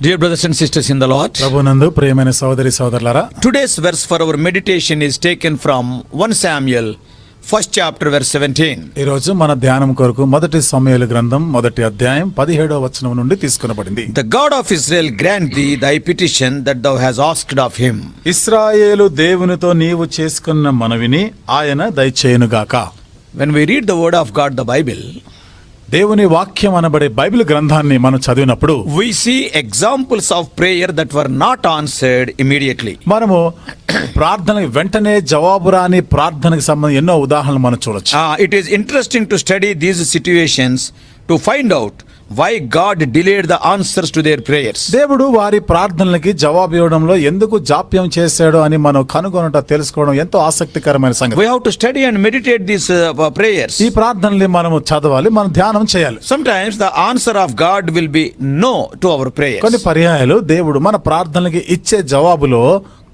Dear brothers and sisters in the Lord, ప్రభునందు ప్రియమైన సోదరి సోదరులారా, today's verse for our meditation is taken from 1 Samuel, 1st chapter, verse 17. ఈ రోజు మన ధ్యానం కొరకు మొదటి సమూయేలు గ్రంథం 1వ అధ్యాయం 17వ వచనం నుండి తీసుకొనబడింది. The God of Israel grant thee thy petition that thou hast asked of him. ఇశ్రాయేలు దేవునితో నీవు చేసుకున్న మనవిని ఆయన దయచేయునుగాక. When we read the word of God, the Bible, దేవుని వాక్యం అనబడే బైబిల్ గ్రంథాన్ని మనం చదివినప్పుడు we see examples of prayer that were not answered immediately. మనము ప్రార్థనకి వెంటనే జవాబు రాని ప్రార్థనకు సంబంధించి ఎన్నో ఉదాహరణలు మనం చూడొచ్చు. It is interesting to study these situations to find out why God delayed the answers to their prayers. దేవుడు వారి ప్రార్థనలకి జవాబు ఇవ్వడంలో ఎందుకు జాప్యం చేశాడు అని మనం కనుగొనట తెలుసుకోవడం ఎంతో ఆసక్తికరమైన సంగతి. We have to study and meditate these prayers. ఈ ప్రార్థనల్ని మనము చదవాలి, మనం ధ్యానం చేయాలి. Sometimes the answer of God will be no to our prayers. కొన్ని పర్యాయాలు దేవుడు మన ప్రార్థనలకి ఇచ్చే జవాబులో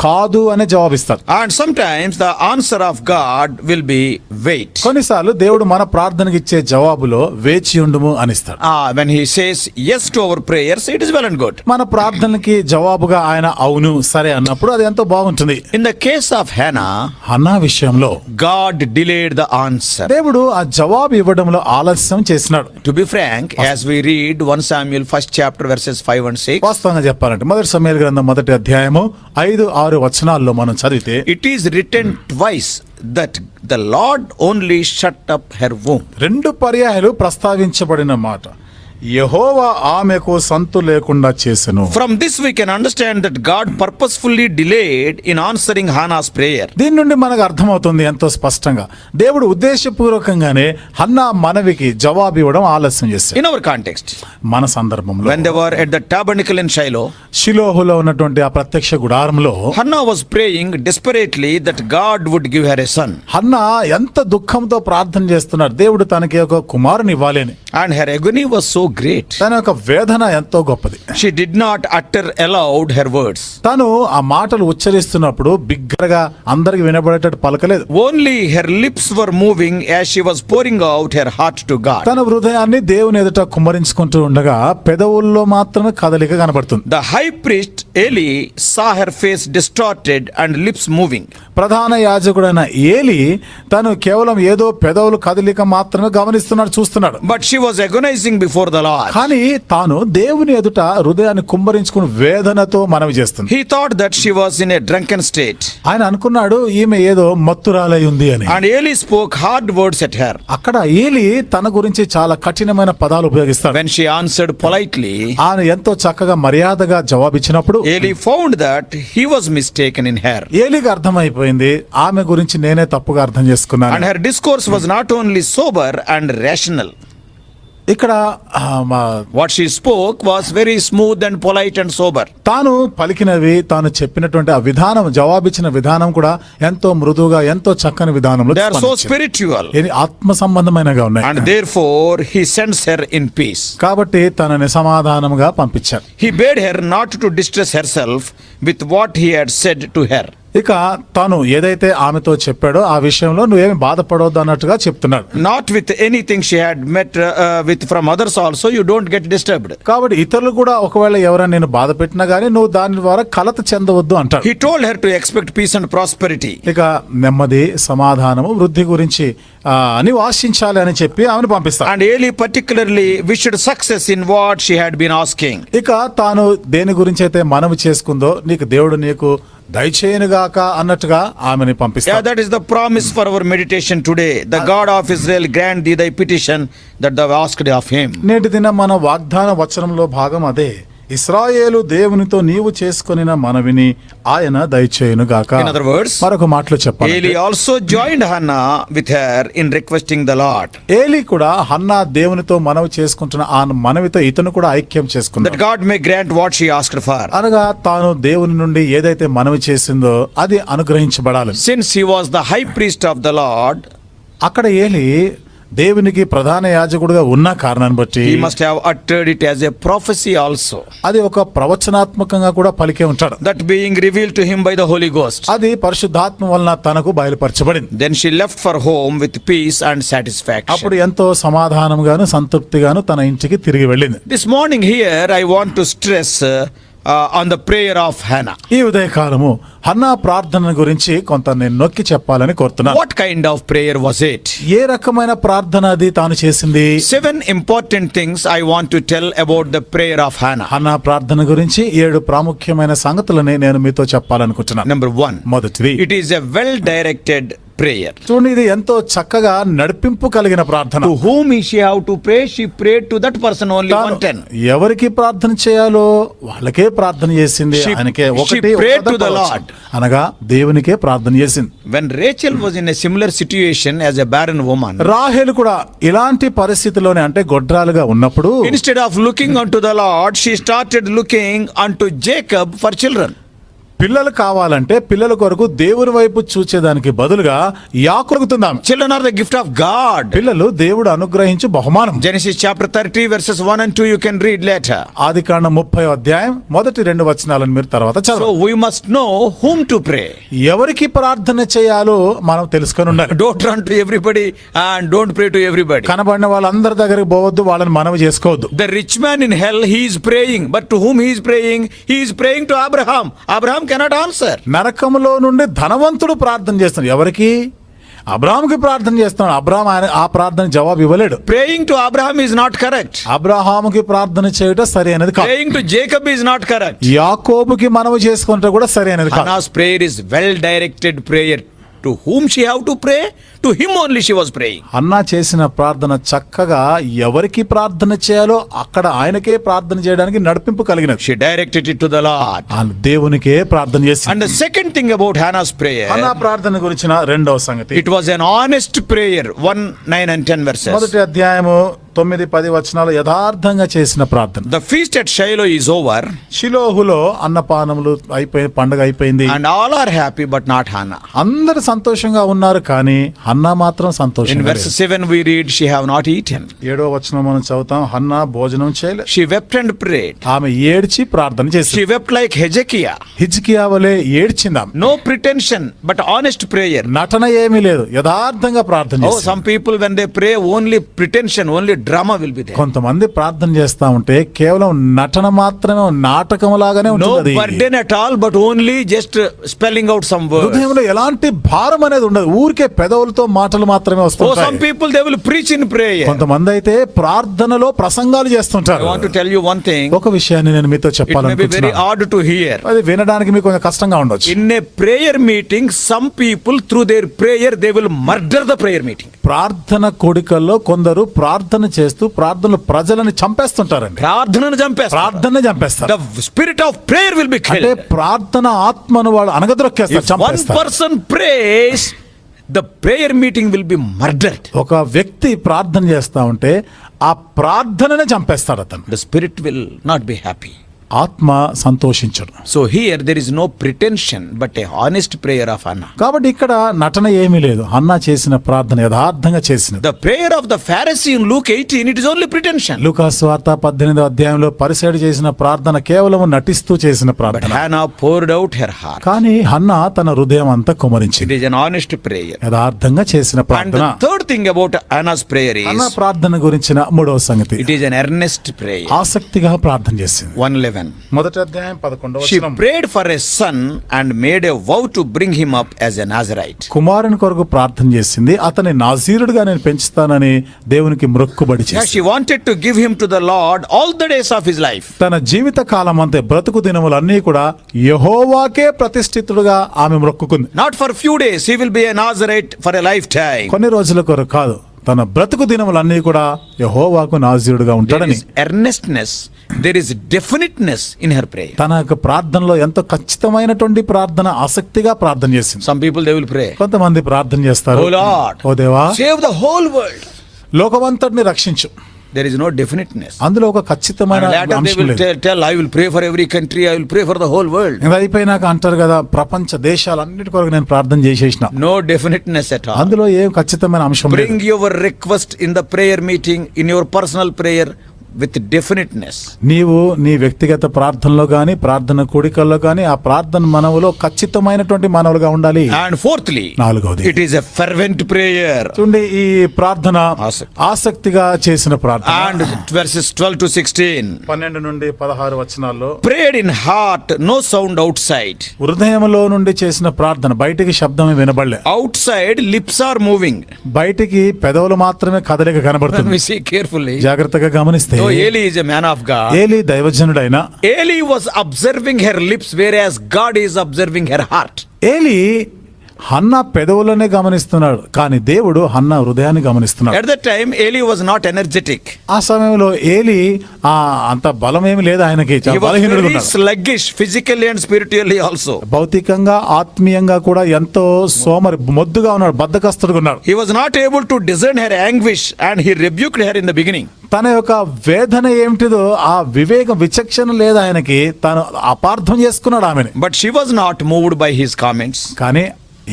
కాదు అనే జవాబిస్తాడు. And sometimes the answer of God will be wait. కొన్నిసార్లు దేవుడు మన ప్రార్థనకి ఇచ్చే జవాబులో వేచి ఉండుము అనిస్తాడు. When he says yes to our prayers, it is well and good. మన ప్రార్థనకి జవాబుగా ఆయన అవును సరే అన్నప్పుడు అది ఎంతో బాగుంటుంది. In the case of Hannah, Hannah విషయంలో God delayed the answer. దేవుడు ఆ జవాబు ఇవ్వడంలో ఆలస్యం చేసినాడు. To be frank, as we read 1 Samuel 1st chapter verses 5 and 6, వాస్తవంగా చెప్పాలంటే మొదటి సమూయేలు గ్రంథం 1వ అధ్యాయము 5-6 వచనాల్లో మనం చదివితే it is written twice that the Lord only shut up her womb. 2 పర్యాయాలు ప్రస్తావించబడిన మాట, యెహోవా ఆమెకు సంతు లేకుండా చేసెను. From this we can understand that God purposefully delayed in answering Hannah's prayer. దీని నుండి మనకు అర్థమవుతుంది ఎంతో స్పష్టంగా దేవుడు ఉద్దేశపూర్వకంగానే హన్నా మనవికి జవాబు ఇవ్వడం ఆలస్యం చేశాడు. In our context, మన సందర్భంలో when they were at the tabernacle in Shiloh, షిలోహులో ఉన్నటువంటి ఆ ప్రత్యక్ష గుడారంలో Hannah was praying desperately that God would give her a son. Hannah ఎంత దుఃఖంతో ప్రార్థన చేస్తున్నాడు, దేవుడు తనకి ఒక కుమారుని ఇవ్వాలి అని. And her agony was so great. తన యొక్క వేదన ఎంతో గొప్పది. She did not utter aloud her words. తను ఆ మాటలు ఉచ్చరిస్తున్నప్పుడు బిగ్గరగా అందరికి వినబడేటట్టు పలకలేదు. Only her lips were moving as she was pouring out her heart to God. తన హృదయాన్ని దేవుని ఎదుట కుమ్మరించుకుంటూ ఉండగా పెదవుల్లో మాత్రమే కదలిక కనబడుతుంది. The high priest Eli saw her face distorted and lips moving. ప్రధాన యాజకుడైన ఏలి తను కేవలం ఏదో పెదవులు కదలిక మాత్రమే గమనిస్తున్నాడు, చూస్తున్నాడు. But she was agonizing before the Lord. కానీ తాను దేవుని ఎదుట హృదయాన్ని కుమ్మరించుకుని వేదనతో మనవి చేస్తుంది. He thought that she was in a drunken state. ఆయన అనుకున్నాడు ఈమె ఏదో మత్తురాలై ఉంది అని. And Eli spoke hard words at her. అక్కడ ఏలి తన గురించి చాలా కఠినమైన పదాలు ఉపయోగిస్తాడు. When she answered politely, ఆయన ఎంతో చక్కగా మర్యాదగా జవాబిచ్చినప్పుడు Eli found that he was mistaken in her. ఏలికి అర్థమైపోయింది ఆమె గురించి నేనే తప్పుగా అర్థం చేసుకున్నాను. And her discourse was not only sober and rational. ఇక్కడ What she spoke was very smooth and polite and sober. తాను పలికినవి, తాను చెప్పినటువంటి ఆ విధానం, జవాబిచ్చిన విధానం కూడా ఎంతో మృదువుగా, ఎంతో చక్కని విధానంలో They are so spiritual. ఆత్మ సంబంధమైనగా ఉన్నాయి. And therefore he sends her in peace. కాబట్టి తనని సమాధానముగా పంపించారు. He bade her not to distress herself with what he had said to her. ఇక తాను ఏదైతే ఆమెతో చెప్పాడో ఆ విషయంలో నువ్వేమి బాధపడవద్దు అన్నట్టుగా చెప్తున్నాడు. Not with anything she had met with from others also, you don't get disturbed. కాబట్టి ఇతరులు కూడా ఒకవేళ ఎవరైనా నేను బాధ పెట్టినా గానీ నువ్వు దాని ద్వారా కలత చెందవద్దు అంటాడు. He told her to expect peace and prosperity. ఇక నెమ్మది, సమాధానము, వృద్ధి గురించి నీవు ఆశించాలి అని చెప్పి ఆమెను పంపిస్తాడు. And Eli particularly wished success in what she had been asking. ఇక తాను దేని గురించి అయితే మనవి చేసుకుందో నీకు దేవుడు నీకు దయచేయనుగాక అన్నట్టుగా ఆమెని పంపిస్తాడు. Yeah, that is the promise for our meditation today. The God of Israel grant thee thy petition that thou asked of him. నేటి దినం మన వాగ్దాన వచనంలో భాగం అదే. ఇశ్రాయేలు దేవునితో నీవు చేసుకొనిన మనవిని ఆయన దయచేయునుగాక. In other words, మరొక మాటలో చెప్పాలి, Eli also joined Hannah with her in requesting the Lord. ఏలి కూడా హన్నా దేవునితో మనవి చేసుకుంటున్న ఆ మనవితో ఇతను కూడా ఐక్యం చేసుకున్నాడు. That God may grant what she asked for. అనగా తాను దేవుని నుండి ఏదైతే మనవి చేసిందో అది అనుగ్రహించబడాలి. Since he was the high priest of the Lord, అక్కడ ఏలి దేవునికి ప్రధాన యాజకుడుగా ఉన్న కారణాన్ని బట్టి he must have uttered it as a prophecy also, అది ఒక ప్రవచనాత్మకంగా కూడా పలికే ఉంటాడు. that being revealed to him by the Holy Ghost. అది పరిశుద్ధాత్మ వలన తనకు బయలుపరచబడింది. Then she left for home with peace and satisfaction. అప్పుడు ఎంతో సమాధానంగాను సంతృప్తిగాను తన ఇంటికి తిరిగి వెళ్ళింది. This morning here I want to stress on the prayer of Hannah. ఈ ఉదయకాలము హన్నా ప్రార్థన గురించి కొంత నేను నొక్కి చెప్పాలని కోరుతున్నాను. What kind of prayer was it? ఏ రకమైన ప్రార్థన అది తాను చేసింది? 7 important things I want to tell about the prayer of Hannah. Hannah ప్రార్థన గురించి 7 ప్రాముఖ్యమైన సంగతులని నేను మీతో చెప్పాలనుకుంటున్నాను. Number 1, మొదటిది, it is a well directed prayer. చూడండి, ఇది ఎంతో చక్కగా నడిపింపు కలిగిన ప్రార్థన. To whom is she have to pray? She prayed to that person only. తాను 110. ఎవరికి ప్రార్థన చేయాలో వాళ్ళకే ప్రార్థన చేసింది. She- ఆయనకే she ఒకటి prayed to the Lord. అనగా దేవునికే ప్రార్థన చేసింది. When Rachel was in a similar situation as a barren woman, రాహేలు కూడా ఇలాంటి పరిస్థితిలోనే, అంటే గొడ్రాలుగా ఉన్నప్పుడు instead of looking unto the Lord, she started looking unto Jacob for children. పిల్లలు కావాలంటే పిల్లల కొరకు దేవుని వైపు చూచేదానికి బదులుగా యాకోబుకుందాం. Children are the gift of God. పిల్లలు దేవుడు అనుగ్రహించు బహుమానం. Genesis chapter 30 verses 1 and 2 you can read later. ఆదికాండం 30వ అధ్యాయం మొదటి 2 వచనాలను మీరు తర్వాత So చదవండి. we must know whom to pray. ఎవరికి ప్రార్థన చేయాలో మనం తెలుసుకొని ఉండాలి. Don't run to everybody and don't pray to everybody. కనబడిన వాళ్ళందరి దగ్గరికి పోవద్దు, వాళ్ళని మనవి చేసుకోవద్దు. The rich man in hell, he is praying, but to whom he is praying? He is praying to Abraham. Abraham cannot answer. నరకములో నుండి ధనవంతుడు ప్రార్థన చేస్తున్నాడు. ఎవరికి? అబ్రాహాముకి ప్రార్థన చేస్తున్నాడు. అబ్రాహాం ఆ ప్రార్థన జవాబు ఇవ్వలేడు. Praying to Abraham is not correct. అబ్రాహాముకి ప్రార్థన చేయడం సరి అనేది కాదు. Praying to Jacob is not correct. యాకోబుకి మనవి చేసుకుంటే కూడా సరి అనేది కాదు. Hannah's prayer is well directed prayer. To whom she have to pray? To him only she was praying. అన్నా చేసిన ప్రార్థన చక్కగా ఎవరికి ప్రార్థన చేయాలో అక్కడ ఆయనకే ప్రార్థన చేయడానికి నడిపింపు కలిగినది. She directed it to the Lord. ఆ దేవునికే ప్రార్థన చేసింది. And the second thing about Hannah's prayer, అన్నా ప్రార్థన గురించిన రెండవ సంగతి, it was an honest prayer. 1, 9 and 10 verses. మొదటి అధ్యాయము 9-10 వచనాలు యథార్థంగా చేసిన ప్రార్థన. The feast at Shiloh is over షిలోహులో అన్నపానములు అయిపోయి పండుగ అయిపోయింది. and all are happy but not Hannah. అందరు సంతోషంగా ఉన్నారు, కానీ హన్నా మాత్రం In సంతోషంగా verse లేదు. 7 we read she have not eaten. 7వ వచనం మనం చదువుతాం. హన్నా భోజనం చేయలేదు. She wept and prayed. ఆమె ఏడ్చి ప్రార్థన She చేసింది. wept like Hezekiah. హిజ్కియా వలె ఏడ్చింది ఆమె. No pretension but honest prayer. నటన ఏమీ లేదు, యథార్థంగా ప్రార్థన Oh, చేసింది. some people when they pray only pretension, only drama will be there. కొంతమంది ప్రార్థన చేస్తా ఉంటే కేవలం నటన మాత్రమే, నాటకం లాగానే No ఉంటుంది. burden at all but only just spelling out some words. హృదయంలో ఎలాంటి భారం అనేది ఉండదు, ఊరికే పెదవులతో మాటలు మాత్రమే Oh, వస్తుంటాయి. some people they will preach in prayer. కొంతమంది అయితే ప్రార్థనలో ప్రసంగాలు I చేస్తుంటారు. want to tell you one thing. ఒక విషయాన్ని నేను మీతో It may be very చెప్పాలనుకుంటున్నాను. odd to hear. అది వినడానికి మీకు కొంచెం కష్టంగా ఉండొచ్చు. In a prayer meeting, some people through their prayer they will murder the prayer meeting. ప్రార్థన కోడికల్లో కొందరు ప్రార్థన చేస్తూ ప్రార్థనలో ప్రజలను చంపేస్తుంటారండి. ప్రార్థనను చంపేస్తారు. ప్రార్థన చంపేస్తారు. The spirit of prayer will be అంటే killed. ప్రార్థన ఆత్మను వాళ్ళు అనగదొక్కేస్తారు, If one చంపేస్తారు. person prays, the prayer meeting will be murdered. ఒక వ్యక్తి ప్రార్థన చేస్తా ఉంటే ఆ ప్రార్థననే చంపేస్తాడు అతను. The spirit will not be happy. ఆత్మ సంతోషించడు. So here there is no pretension but a honest prayer of Hannah. కాబట్టి ఇక్కడ నటన ఏమీ లేదు. హన్నా చేసిన ప్రార్థన యథార్థంగా చేసినది. The prayer of the Pharisee in Luke 18, it is only pretension. లూకాసు వార్త 18వ అధ్యాయంలో పరిసయ్యుడు చేసిన ప్రార్థన కేవలం నటిస్తూ చేసిన But ప్రార్థన. Hannah poured out her heart. కానీ హన్నా తన హృదయం అంతా It కుమరించింది. is an honest prayer. యథార్థంగా చేసిన And ప్రార్థన. the third thing about Hannah's prayer Hannah is, ప్రార్థన గురించిన మూడవ సంగతి, it is an earnest prayer. ఆసక్తిగా ప్రార్థన చేసింది. 1:11. మొదటి అధ్యాయం 11వ She వచనం. prayed for a son and made a vow to bring him up as a Nazirite. కుమారుని కొరకు ప్రార్థన చేసింది. అతని నాజీరుడుగా నేను పెంచుతానని దేవునికి మొక్కుబడి Yeah, చేసింది. she wanted to give him to the Lord all the days of his life. తన జీవిత కాలం అంతే, బ్రతుకు దినములన్నీ కూడా యెహోవాకే ప్రతిష్ఠితుడుగా ఆమె మొక్కుకుంది. Not for few days, he will be a Nazirite for a lifetime. కొన్ని రోజుల కొరకు కాదు, తన బ్రతుకు దినములన్నీ కూడా యెహోవాకు నాజీరుడుగా There ఉంటాడని. is earnestness, there is definiteness in her prayer. తన యొక్క ప్రార్థనలో ఎంతో ఖచ్చితమైనటువంటి ప్రార్థన, ఆసక్తిగా ప్రార్థన చేసింది. Some people they will pray, కొంతమంది ప్రార్థన చేస్తారు, Oh Lord, ఓ దేవా save the whole world. లోకమంతటిని రక్షించు. There is no definiteness. అందులో ఒక ఖచ్చితమైన And later they అంశం will లేదు. tell, I will pray for every country, I will pray for the whole world. ఇంకా అయిపోయినాక అంటారు కదా, ప్రపంచ దేశాలన్నిటి కొరకు నేను ప్రార్థన చేసేసిన. No definiteness at all. అందులో ఏం ఖచ్చితమైన అంశం లేదు. Bring your request in the prayer meeting, in your personal prayer with definiteness. నీవు నీ వ్యక్తిగత ప్రార్థనలో గాని, ప్రార్థన కూడికల్లో గాని, ఆ ప్రార్థన మనవులో ఖచ్చితమైనటువంటి మనవులుగా ఉండాలి. And fourthly, నాలుగవది, it is a fervent prayer. చూడండి ఈ ప్రార్థన ఆసక్తి. ఆసక్తిగా చేసిన ప్రార్థన. And verses 12 to 16. 12 నుండి 16 వచనాల్లో Prayed in heart, no sound outside. హృదయంలో నుండి చేసిన ప్రార్థన, బయటికి శబ్దమే వినబడలే. Outside, lips are moving. బయటికి పెదవులు మాత్రమే కదలిక When కనబడుతుంది. we see carefully, జాగ్రత్తగా గమనిస్తే though Eli is a man of God, Eli దైవజనుడైన Eli was observing her lips, whereas God is observing her heart. Eli Hannah పెదవులనే గమనిస్తున్నాడు, కానీ దేవుడు హన్నా హృదయాన్ని గమనిస్తున్నాడు. At that time, Eli was not energetic. ఆ సమయంలో ఏలీ అంత బలం ఏమి లేదు ఆయనకి, He చాలా was బలహీనుడుగా very ఉన్నాడు. sluggish, physically and spiritually also. భౌతికంగా ఆత్మీయంగా కూడా ఎంతో మొద్దుగా ఉన్నాడు, బద్ధకస్తుడుగా ఉన్నాడు. He was not able to discern her anguish, and he rebuked her in the beginning. తన యొక్క వేదన ఏమిటిదో ఆ వివేకం, విచక్షణ లేదు ఆయనకి, తను అపార్థం చేసుకున్నాడు ఆమెని. But she was not moved by his comments. కానీ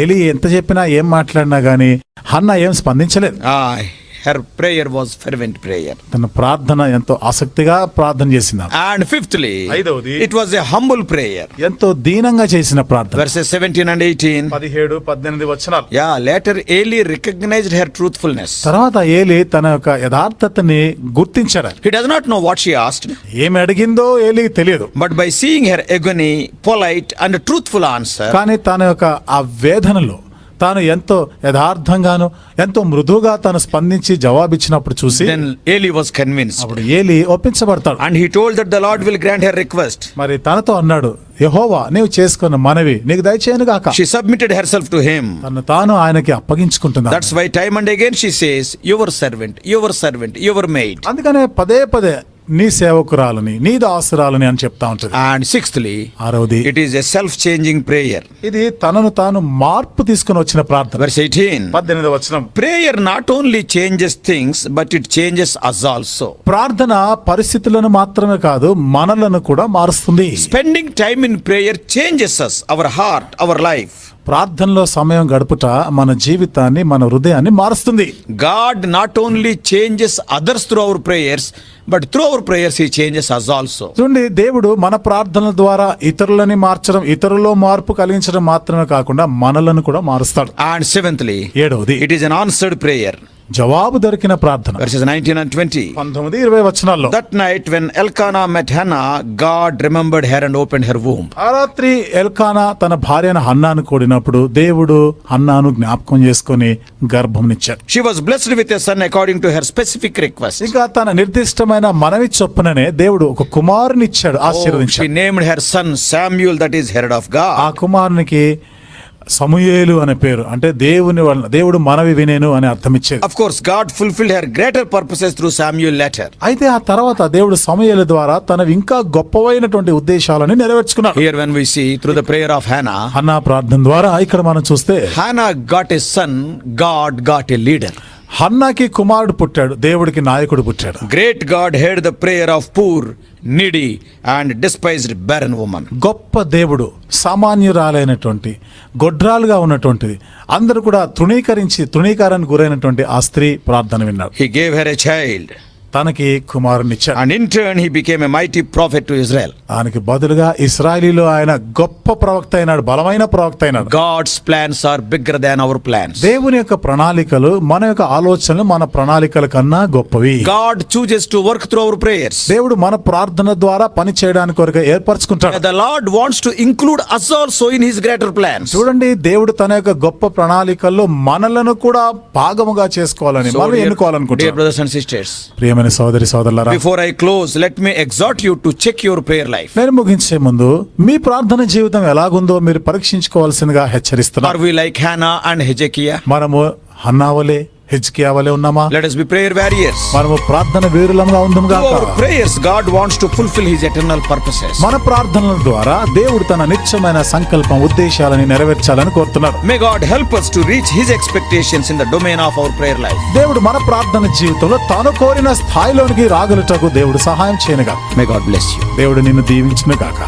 ఏలీ ఎంత చెప్పినా ఏం మాట్లాడినా గానీ హన్నా ఏం స్పందించలేదు. Her prayer was fervent prayer. తన ప్రార్థన ఎంతో ఆసక్తిగా ప్రార్థన చేసింది. And fifthly, ఐదవది, it was a humble prayer. ఎంతో దీనంగా చేసిన ప్రార్థన. Verses 17 and 18. 17, 18 వచనాలు. Later Eli recognized her truthfulness. తర్వాత ఏలీ తన యొక్క యథార్థతని గుర్తించాడు. He does not know what she asked, ఏమి అడిగిందో ఏలీకి తెలియదు. but by seeing her agony, polite and truthful answer, కానీ తన యొక్క ఆ వేదనలో తాను ఎంతో యథార్థంగాను ఎంతో మృదువుగా తాను స్పందించి జవాబిచ్చినప్పుడు చూసి then Eli was convinced. అప్పుడు Eli ఒప్పించబడతాడు. And he told that the Lord will grant her request. మరి తనతో అన్నాడు, యెహోవా నీవు చేసుకున్న మనవి నీకు దయచేయను గాక. She submitted herself to him. తను తాను ఆయనకి అప్పగించుకుంటున్నాడు. That's why time and again she says, your servant, your servant, your maid. అందుకనే పదే పదే నీ సేవకురాలని, నీ దాసురాలని అని చెప్తా ఉంటుంది. And sixthly, ఆరవది, it is a self-changing prayer. ఇది తనను తాను మార్పు తీసుకుని వచ్చిన ప్రార్థన. Verse 18. 18వ వచనం. Prayer not only changes things, but it changes us also. ప్రార్థన పరిస్థితులను మాత్రమే కాదు, మనలను కూడా మారుస్తుంది. Spending time in prayer changes us, our heart, our life. ప్రార్థనలో సమయం గడుపుట మన జీవితాన్ని, మన హృదయాన్ని మారుస్తుంది. God not only changes others through our prayers, but through our prayers he changes us also. చూడండి, దేవుడు మన ప్రార్థనల ద్వారా ఇతరులని మార్చడం, ఇతరుల్లో మార్పు కలిగించడం మాత్రమే కాకుండా మనలను కూడా మారుస్తాడు. And seventhly, ఏడవది, it is an answered prayer. జవాబు దొరికిన ప్రార్థన. Verses 19 and 20. 19, 20 వచనాల్లో. That night when Elkanah met Hannah, God remembered her and opened her womb. ఆ రాత్రి ఎల్కానా తన భార్యను హన్నాను కూడినప్పుడు దేవుడు హన్నాను జ్ఞాపకం చేసుకొని గర్భంనిచ్చాడు. She was blessed with a son according to her specific request. ఇంకా తన నిర్దిష్టమైన మనవి చొప్పుననే దేవుడు ఒక కుమారుని ఇచ్చాడు, She ఆశీర్వదించాడు. named her son Samuel, that is heard of ఆ God. కుమారునికి సమూయేలు అనే పేరు, అంటే దేవుడు మనవి వినేను అని అర్థం ఇచ్చేది. Of course, God fulfilled her greater purposes through Samuel later. అయితే ఆ తర్వాత దేవుడు సమూయేలు ద్వారా తనవి ఇంకా గొప్పవైనటువంటి ఉద్దేశాలను నెరవేర్చుకున్నాడు. Here when we see through the prayer of Hannah, Hannah ప్రార్థన ద్వారా ఇక్కడ మనం చూస్తే Hannah got a son, God got a leader. హన్నాకి కుమారుడు పుట్టాడు, దేవుడికి నాయకుడు పుట్టాడు. Great God heard the prayer of poor, needy and despised barren woman. గొప్ప దేవుడు సామాన్యురాలైనటువంటి, గొడ్రాలుగా ఉన్నటువంటిది, అందరూ కూడా తృణీకారానికి గురైనటువంటి ఆ స్త్రీ ప్రార్థన విన్నాడు. He gave her a child. తనకి కుమారునిచ్చాడు. And in turn he became a mighty prophet to Israel. దానికి బదులుగా ఇశ్రాయేలీలో ఆయన గొప్ప ప్రవక్త అయినాడు, బలమైన ప్రవక్త అయినాడు. God's plans are bigger than our plans. దేవుని యొక్క ప్రణాళికలు మన యొక్క ఆలోచనలు మన ప్రణాళికల కన్నా గొప్పవి. God chooses to work through our prayers. దేవుడు మన ప్రార్థన ద్వారా పని చేయడానికి కొరకు ఏర్పరచుకుంటాడు. The Lord wants to include us also in his greater plans. చూడండి, దేవుడు తన యొక్క గొప్ప ప్రణాళికల్లో మనలను కూడా భాగముగా చేసుకోవాలని, మనం dear ఎన్నుకోవాలనుకుంటున్నాడు. brothers and sisters, ప్రియమైన సోదరి సోదరులారా, before I close, let me exhort you to check your prayer life. నేను ముగించే ముందు మీ ప్రార్థన జీవితం ఎలాగుందో మీరు పరీక్షించుకోవాల్సిందిగా హెచ్చరిస్తున్నారు. Are we like Hannah and Hezekiah? మనము హన్నావలే, హిజ్కియా వలె ఉన్నామా? Let us be prayer warriors. మనము ప్రార్థన వీరులంగా ఉందుము Through గాక. our prayers, God wants to fulfill His eternal purposes. మన ప్రార్థనల ద్వారా దేవుడు తన నిత్యమైన సంకల్పం ఉద్దేశాలని నెరవేర్చాలని కోరుతున్నారు. May God help us to reach His expectations in the domain of our prayer life. దేవుడు మన ప్రార్థన జీవితంలో తాను కోరిన స్థాయిలోనికి రాగలుటకు దేవుడు సహాయం చేయనుగా. May God bless you. దేవుడు నిన్ను దీవించును గాక.